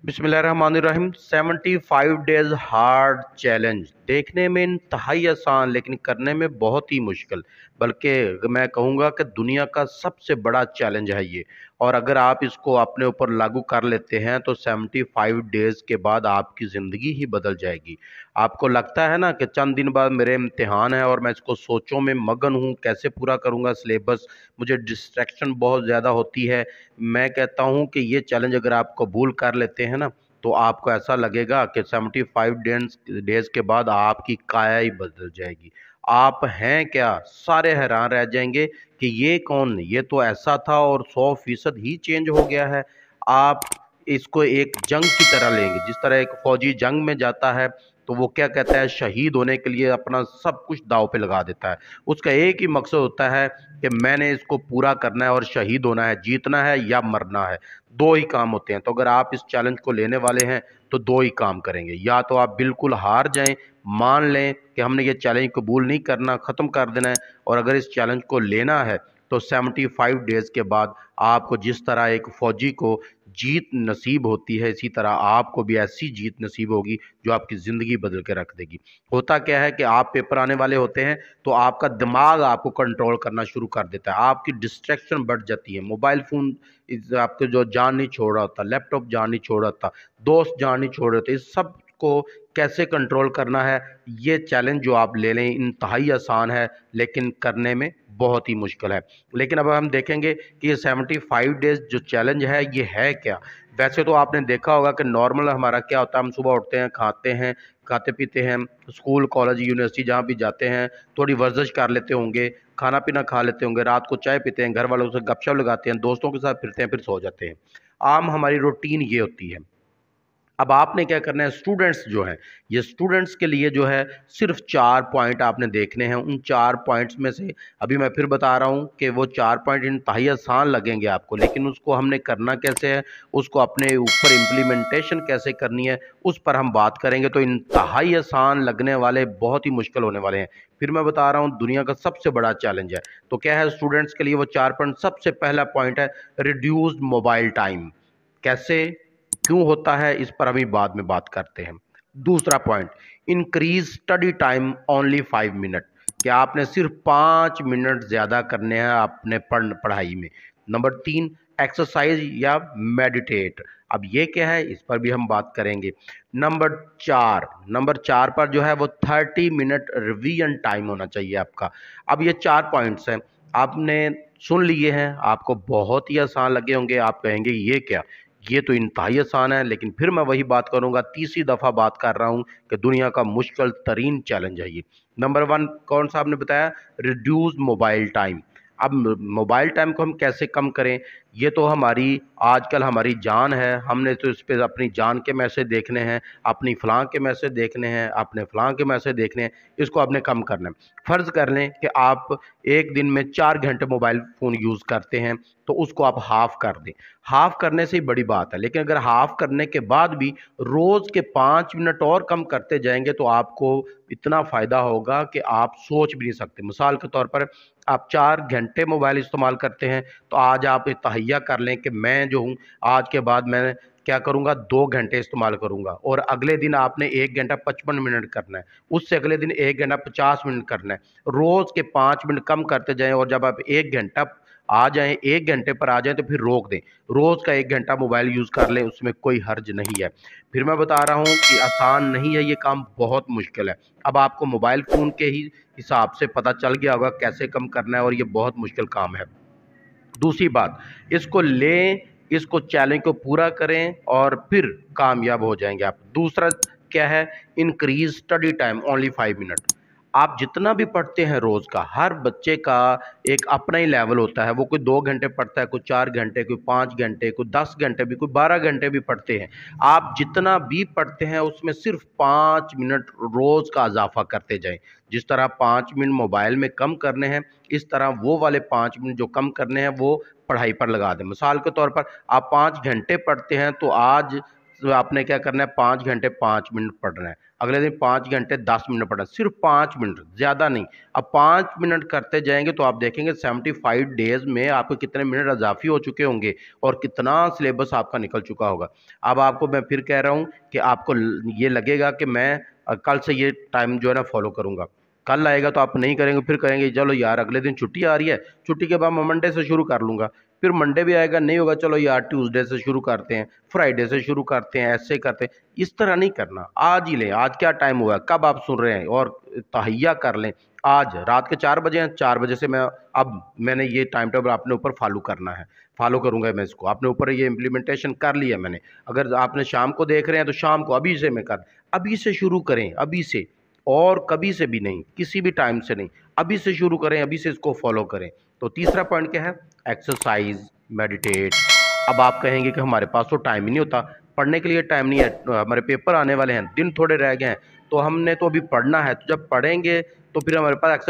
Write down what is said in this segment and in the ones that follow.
बिस्मिल्लाहिर्रहमानिर्रहीम 75 days hard challenge देखने में इंतहाई आसान लेकिन करने में बहुत ही मुश्किल, बल्कि मैं कहूँगा कि दुनिया का सबसे बड़ा चैलेंज है ये। और अगर आप इसको अपने ऊपर लागू कर लेते हैं तो 75 डेज के बाद आपकी ज़िंदगी ही बदल जाएगी। आपको लगता है ना कि चंद दिन बाद मेरे इम्तिहान है और मैं इसको सोचों में मगन हूँ, कैसे पूरा करूँगा सिलेबस, मुझे डिस्ट्रैक्शन बहुत ज़्यादा होती है। मैं कहता हूँ कि ये चैलेंज अगर आप कबूल कर लेते हैं ना, तो आपको ऐसा लगेगा कि 75 डेज़ के बाद आपकी काया ही बदल जाएगी। आप हैं क्या? सारे हैरान रह जाएँगे कि ये कौन? ये तो ऐसा था और 100% ही चेंज हो गया है। आप इसको एक जंग की तरह लेंगे, जिस तरह एक फ़ौजी जंग में जाता है, तो वो क्या कहता है, शहीद होने के लिए अपना सब कुछ दाँव पे लगा देता है। उसका एक ही मकसद होता है कि मैंने इसको पूरा करना है और शहीद होना है, जीतना है या मरना है। 2 ही काम होते हैं। तो अगर आप इस चैलेंज को लेने वाले हैं तो 2 ही काम करेंगे। या तो आप बिल्कुल हार जाएँ, मान लें कि हमने ये चैलेंज कबूल नहीं करना, ख़त्म कर देना है, और अगर इस चैलेंज को लेना है तो 75 डेज़ के बाद आपको जिस तरह एक फ़ौजी को जीत नसीब होती है, इसी तरह आपको भी ऐसी जीत नसीब होगी जो आपकी ज़िंदगी बदल के रख देगी। होता क्या है कि आप पेपर आने वाले होते हैं तो आपका दिमाग आपको कंट्रोल करना शुरू कर देता है, आपकी डिस्ट्रैक्शन बढ़ जाती है। मोबाइल फ़ोन आपको जो जान नहीं छोड़ रहा होता, लैपटॉप जान नहीं छोड़ रहा होता, दोस्त जान नहीं छोड़ रहे होते, इस सब को कैसे कंट्रोल करना है, ये चैलेंज जो आप ले लें इंतहाई आसान है लेकिन करने में बहुत ही मुश्किल है। लेकिन अब हम देखेंगे कि ये 75 डेज़ जो चैलेंज है ये है क्या? वैसे तो आपने देखा होगा कि नॉर्मल हमारा क्या होता है, हम सुबह उठते हैं, खाते-पीते हैं, स्कूल, कॉलेज, यूनिवर्सिटी जहाँ भी जाते हैं, थोड़ी वर्जिश कर लेते होंगे, खाना-पीना खा लेते होंगे, रात को चाय पीते हैं, घर वालों से गपशप लगाते हैं, दोस्तों के साथ फिरते हैं, फिर सो जाते हैं। आम हमारी रूटीन ये होती है। अब आपने क्या करना है, स्टूडेंट्स जो हैं, ये स्टूडेंट्स के लिए जो है सिर्फ 4 पॉइंट आपने देखने हैं। उन 4 पॉइंट्स में से अभी मैं फिर बता रहा हूँ कि वो 4 पॉइंट इंतहाई आसान लगेंगे आपको, लेकिन उसको हमने करना कैसे है, उसको अपने ऊपर इम्प्लीमेंटेशन कैसे करनी है, उस पर हम बात करेंगे। तो इंतहाई आसान लगने वाले बहुत ही मुश्किल होने वाले हैं। फिर मैं बता रहा हूँ दुनिया का सबसे बड़ा चैलेंज है। तो क्या है स्टूडेंट्स के लिए वो 4 पॉइंट, सबसे पहला पॉइंट है रिड्यूस्ड मोबाइल टाइम। कैसे, क्यों होता है, इस पर अभी बाद में बात करते हैं। दूसरा point, increase study time only 5 minute. क्या आपने सिर्फ 5 मिनट ज़्यादा करने हैं अपने पढ़ाई में। नंबर 3, एक्सरसाइज या मेडिटेट। अब ये क्या है, इस पर भी हम बात करेंगे। नंबर 4 पर जो है वो 30 मिनट रिवीजन टाइम होना चाहिए आपका। अब ये 4 पॉइंट्स हैं, आपने सुन लिए हैं, आपको बहुत ही आसान लगे होंगे, आप कहेंगे ये क्या, ये तो इंतहाई आसान है। लेकिन फिर मैं वही बात करूंगा, तीसरी दफ़ा बात कर रहा हूं कि दुनिया का मुश्किल तरीन चैलेंज है ये। नंबर 1 कौन सा आपने बताया, रिड्यूस मोबाइल टाइम। अब मोबाइल टाइम को हम कैसे कम करें, ये तो हमारी आजकल हमारी जान है। हमने तो इस पे अपनी जान के मैसेज देखने हैं, अपनी फ़लाँ के मैसेज देखने हैं, अपने फ़लाँ के मैसेज देखने हैं, इसको आपने कम करना है। फ़र्ज़ कर लें कि आप एक दिन में 4 घंटे मोबाइल फ़ोन यूज़ करते हैं, तो उसको आप हाफ़ कर दें। हाफ़ करने से ही बड़ी बात है, लेकिन अगर हाफ़ करने के बाद भी रोज़ के 5 मिनट और कम करते जाएँगे तो आपको इतना फ़ायदा होगा कि आप सोच भी नहीं सकते। मिसाल के तौर पर आप 4 घंटे मोबाइल इस्तेमाल करते हैं, तो आज आप तहैया कर लें कि मैं जो हूँ, आज के बाद मैं क्या करूँगा, 2 घंटे इस्तेमाल करूँगा, और अगले दिन आपने 1 घंटा 55 मिनट करना है, उससे अगले दिन 1 घंटा 50 मिनट करना है। रोज़ के 5 मिनट कम करते जाएँ, और जब आप 1 घंटा आ जाएँ, 1 घंटे पर आ जाएँ तो फिर रोक दें। रोज़ का 1 घंटा मोबाइल यूज़ कर लें, उसमें कोई हर्ज नहीं है। फिर मैं बता रहा हूँ कि आसान नहीं है ये काम, बहुत मुश्किल है। अब आपको मोबाइल फ़ोन के ही हिसाब से पता चल गया होगा कैसे कम करना है, और ये बहुत मुश्किल काम है। दूसरी बात, इसको लें, इसको चैलेंज को पूरा करें और फिर कामयाब हो जाएँगे आप। दूसरा क्या है, increase study time only 5 minute. आप जितना भी पढ़ते हैं रोज़ का, हर बच्चे का एक अपना ही लेवल होता है। वो कोई 2 घंटे पढ़ता है, कोई 4 घंटे, कोई 5 घंटे, कोई 10 घंटे भी, कोई 12 घंटे भी पढ़ते हैं। आप जितना भी पढ़ते हैं उसमें सिर्फ़ 5 मिनट रोज़ का इज़ाफ़ा करते जाएँ। जिस तरह 5 मिनट मोबाइल में कम करने हैं, इस तरह वो वाले 5 मिनट जो कम करने हैं वो पढ़ाई पर लगा दें। मिसाल के तौर पर आप 5 घंटे पढ़ते हैं, तो आज आपने क्या करना है, 5 घंटे 5 मिनट पढ़ना है। अगले दिन 5 घंटे 10 मिनट पढ़ना, सिर्फ 5 मिनट, ज़्यादा नहीं। अब 5 मिनट करते जाएंगे तो आप देखेंगे 75 डेज में आपके कितने मिनट इजाफी हो चुके होंगे और कितना सिलेबस आपका निकल चुका होगा। अब आपको मैं फिर कह रहा हूँ कि आपको ये लगेगा कि मैं कल से ये टाइम जो है ना फॉलो करूँगा, कल आएगा तो आप नहीं करेंगे, फिर कहेंगे चलो यार अगले दिन छुट्टी आ रही है, छुट्टी के बाद मैं मंडे से शुरू कर लूँगा, फिर मंडे भी आएगा नहीं होगा, चलो यार ट्यूसडे से शुरू करते हैं, फ्राइडे से शुरू करते हैं, ऐसे करते हैं। इस तरह नहीं करना, आज ही लें, आज क्या टाइम हुआ है, कब आप सुन रहे हैं, और तहैया कर लें। आज रात के 4 बजे हैं, 4 बजे से मैंने ये टाइम टेबल अपने ऊपर फॉलो करना है, फॉलो करूंगा मैं इसको, अपने ऊपर ये इम्प्लीमेंटेशन कर लिया मैंने। अगर आपने शाम को देख रहे हैं तो शाम को अभी से मैं कर, अभी से शुरू करें, अभी से, और कभी से भी नहीं, किसी भी टाइम से नहीं, अभी से शुरू करें, अभी से इसको फॉलो करें। तो तीसरा पॉइंट क्या है, एक्सरसाइज, मेडिटेट। अब आप कहेंगे कि हमारे पास तो टाइम ही नहीं होता, पढ़ने के लिए टाइम नहीं है, हमारे पेपर आने वाले हैं, दिन थोड़े रह गए हैं, तो हमने तो अभी पढ़ना है, तो जब पढ़ेंगे तो फिर हमारे पास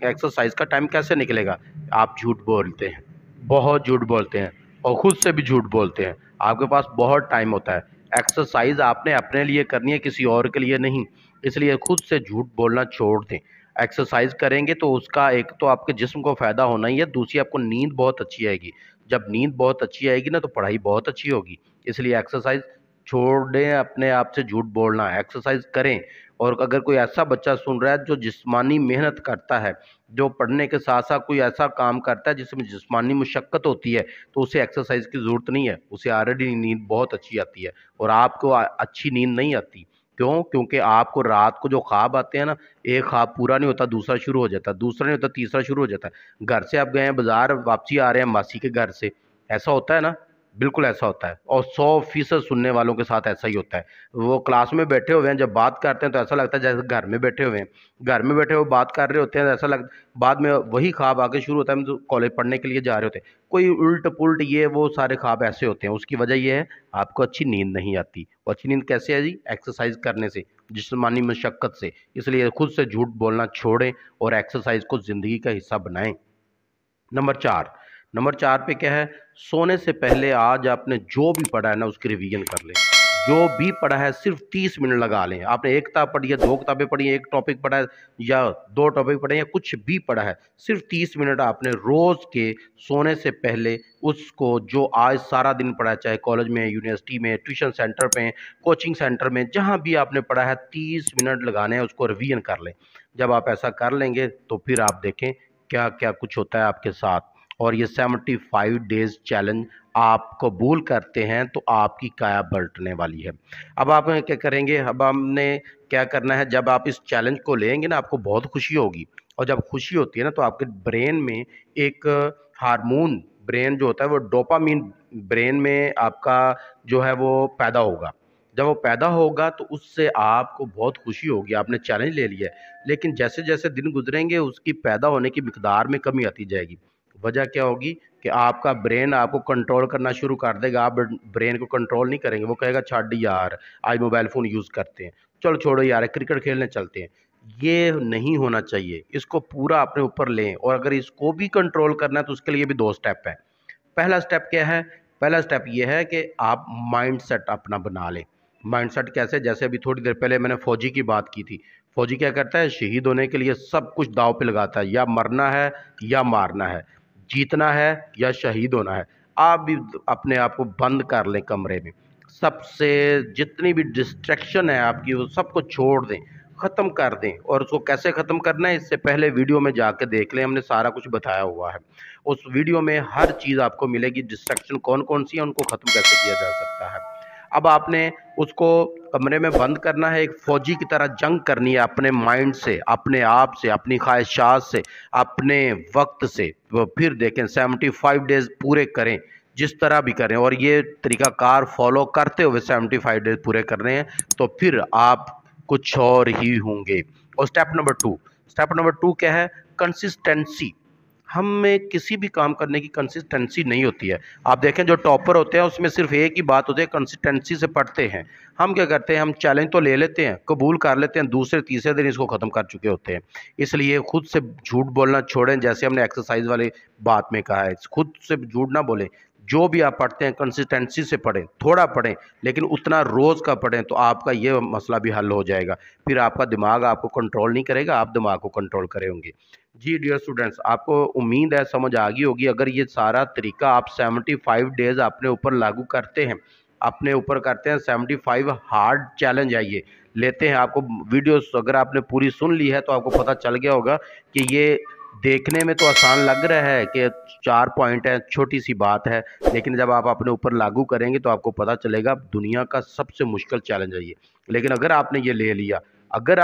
एक्सरसाइज का टाइम कैसे निकलेगा। आप झूठ बोलते हैं, बहुत झूठ बोलते हैं, और खुद से भी झूठ बोलते हैं। आपके पास बहुत टाइम होता है, एक्सरसाइज आपने अपने लिए करनी है, किसी और के लिए नहीं, इसलिए खुद से झूठ बोलना छोड़ दें। एक्सरसाइज करेंगे तो उसका एक तो आपके जिस्म को फ़ायदा होना ही है, दूसरी आपको नींद बहुत अच्छी आएगी, जब नींद बहुत अच्छी आएगी ना तो पढ़ाई बहुत अच्छी होगी। इसलिए एक्सरसाइज छोड़ दें, अपने आप से झूठ बोलना, एक्सरसाइज करें। और अगर कोई ऐसा बच्चा सुन रहा है जो जिस्मानी मेहनत करता है, जो पढ़ने के साथ साथ कोई ऐसा काम करता है जिसमें जिस्मानी मुशक्क़त होती है, तो उसे एक्सरसाइज की ज़रूरत नहीं है, उसे ऑलरेडी नींद बहुत अच्छी आती है, और आपको अच्छी नींद नहीं आती। क्यों? क्योंकि आपको रात को जो ख्वाब आते हैं ना, एक ख्वाब पूरा नहीं होता, दूसरा शुरू हो जाता है, दूसरा नहीं होता, तीसरा शुरू हो जाता है। घर से आप गए हैं बाजार, वापसी आ रहे हैं मासी के घर से, ऐसा होता है ना, बिल्कुल ऐसा होता है, और 100% सुनने वालों के साथ ऐसा ही होता है। वो क्लास में बैठे हुए हैं, जब बात करते हैं तो ऐसा लगता है जैसे घर में बैठे हुए हैं, घर में बैठे हुए बात कर रहे होते हैं, ऐसा लगता, बाद में वही ख्वाब आके शुरू होता है, हम तो कॉलेज पढ़ने के लिए जा रहे होते हैं, कोई उल्ट पुल्ट, ये वो सारे ख्वाब ऐसे होते हैं। उसकी वजह ये है, आपको अच्छी नींद नहीं आती। और अच्छी नींद कैसे है जी? एक्सरसाइज करने से, जिस्मानी मशक्क़त से। इसलिए खुद से झूठ बोलना छोड़ें और एक्सरसाइज को ज़िंदगी का हिस्सा बनाएं। नंबर 4 पे क्या है, सोने से पहले आज आपने जो भी पढ़ा है ना उसकी रिवीजन कर लें। जो भी पढ़ा है सिर्फ 30 मिनट लगा लें। आपने एक किताब पढ़ी है, 2 किताबें पढ़ी हैं, एक टॉपिक पढ़ा है या 2 टॉपिक पढ़े हैं, या कुछ भी पढ़ा है, सिर्फ 30 मिनट आपने रोज़ के सोने से पहले उसको, जो आज सारा दिन पढ़ा है, चाहे कॉलेज में, यूनिवर्सिटी में, ट्यूशन सेंटर में, कोचिंग सेंटर में, जहाँ भी आपने पढ़ा है, 30 मिनट लगाने हैं, उसको रिवीजन कर लें। जब आप ऐसा कर लेंगे तो फिर आप देखें क्या क्या कुछ होता है आपके साथ। और ये 75 डेज चैलेंज आप कबूल करते हैं तो आपकी काया पलटने वाली है। अब आप क्या करेंगे, अब हमने क्या करना है, जब आप इस चैलेंज को लेंगे ना आपको बहुत खुशी होगी, और जब खुशी होती है ना तो आपके ब्रेन में एक हार्मोन, ब्रेन जो होता है वो डोपामीन, ब्रेन में आपका जो है वो पैदा होगा। जब वो पैदा होगा तो उससे आपको बहुत खुशी होगी, आपने चैलेंज ले लिया है। लेकिन जैसे जैसे दिन गुजरेंगे उसकी पैदा होने की मिकदार में कमी आती जाएगी। वजह क्या होगी कि आपका ब्रेन आपको कंट्रोल करना शुरू कर देगा, आप ब्रेन को कंट्रोल नहीं करेंगे, वो कहेगा छाड़ यार, आज मोबाइल फ़ोन यूज़ करते हैं, चलो छोड़ो यार क्रिकेट खेलने चलते हैं। ये नहीं होना चाहिए, इसको पूरा अपने ऊपर लें, और अगर इसको भी कंट्रोल करना है तो उसके लिए भी 2 स्टेप है। पहला स्टेप क्या है? पहला स्टेप ये है कि आप माइंड सेट अपना बना लें। माइंड सेट कैसे? जैसे अभी थोड़ी देर पहले मैंने फ़ौजी की बात की थी। फ़ौजी क्या करता है? शहीद होने के लिए सब कुछ दाँव पे लगाता है, या मरना है या मारना है, जीतना है या शहीद होना है। आप भी अपने आप को बंद कर लें कमरे में, सबसे जितनी भी डिस्ट्रैक्शन है आपकी वो सबको छोड़ दें, ख़त्म कर दें। और उसको कैसे ख़त्म करना है, इससे पहले वीडियो में जाके देख लें, हमने सारा कुछ बताया हुआ है। उस वीडियो में हर चीज़ आपको मिलेगी, डिस्ट्रैक्शन कौन कौन सी है, उनको ख़त्म कैसे किया जा सकता है। अब आपने उसको कमरे में बंद करना है, एक फ़ौजी की तरह जंग करनी है अपने माइंड से, अपने आप से, अपनी ख्वाहिशात से, अपने वक्त से। वो फिर देखें 75 डेज़ पूरे करें, जिस तरह भी करें, और ये तरीक़ाकार फॉलो करते हुए 75 डेज़ पूरे कर रहे हैं तो फिर आप कुछ और ही होंगे। और स्टेप नंबर 2 क्या है? कंसिस्टेंसी। हम में किसी भी काम करने की कंसिस्टेंसी नहीं होती है। आप देखें जो टॉपर होते हैं उसमें सिर्फ एक ही बात होती है, कंसिस्टेंसी से पढ़ते हैं। हम क्या करते हैं, हम चैलेंज तो ले लेते हैं, कबूल कर लेते हैं, दूसरे तीसरे दिन इसको ख़त्म कर चुके होते हैं। इसलिए खुद से झूठ बोलना छोड़ें, जैसे हमने एक्सरसाइज वाली बात में कहा है, खुद से झूठ ना बोलें। जो भी आप पढ़ते हैं कंसिस्टेंसी से पढ़ें, थोड़ा पढ़ें लेकिन उतना रोज़ का पढ़ें, तो आपका ये मसला भी हल हो जाएगा। फिर आपका दिमाग आपको कंट्रोल नहीं करेगा, आप दिमाग को कंट्रोल करे होंगे। जी डियर स्टूडेंट्स, आपको उम्मीद है समझ आ गई होगी। अगर ये सारा तरीका आप 75 डेज अपने ऊपर लागू करते हैं, अपने ऊपर करते हैं, 75 हार्ड चैलेंज है ये, लेते हैं। आपको वीडियोस अगर आपने पूरी सुन ली है तो आपको पता चल गया होगा कि ये देखने में तो आसान लग रहा है कि 4 पॉइंट है, छोटी सी बात है, लेकिन जब आप अपने ऊपर लागू करेंगे तो आपको पता चलेगा दुनिया का सबसे मुश्किल चैलेंज है ये। लेकिन अगर आपने ये ले लिया, अगर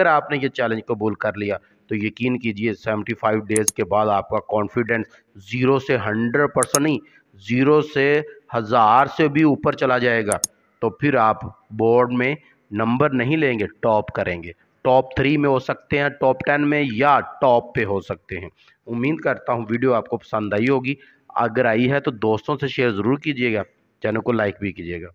आपने ये चैलेंज कबूल कर लिया, तो यकीन कीजिए 75 डेज के बाद आपका कॉन्फिडेंस 0 से 100% नहीं, 0 से 1000 से भी ऊपर चला जाएगा। तो फिर आप बोर्ड में नंबर नहीं लेंगे, टॉप करेंगे। टॉप 3 में हो सकते हैं, टॉप 10 में, या टॉप पे हो सकते हैं। उम्मीद करता हूँ वीडियो आपको पसंद आई होगी। अगर आई है तो दोस्तों से शेयर ज़रूर कीजिएगा, चैनल को लाइक भी कीजिएगा।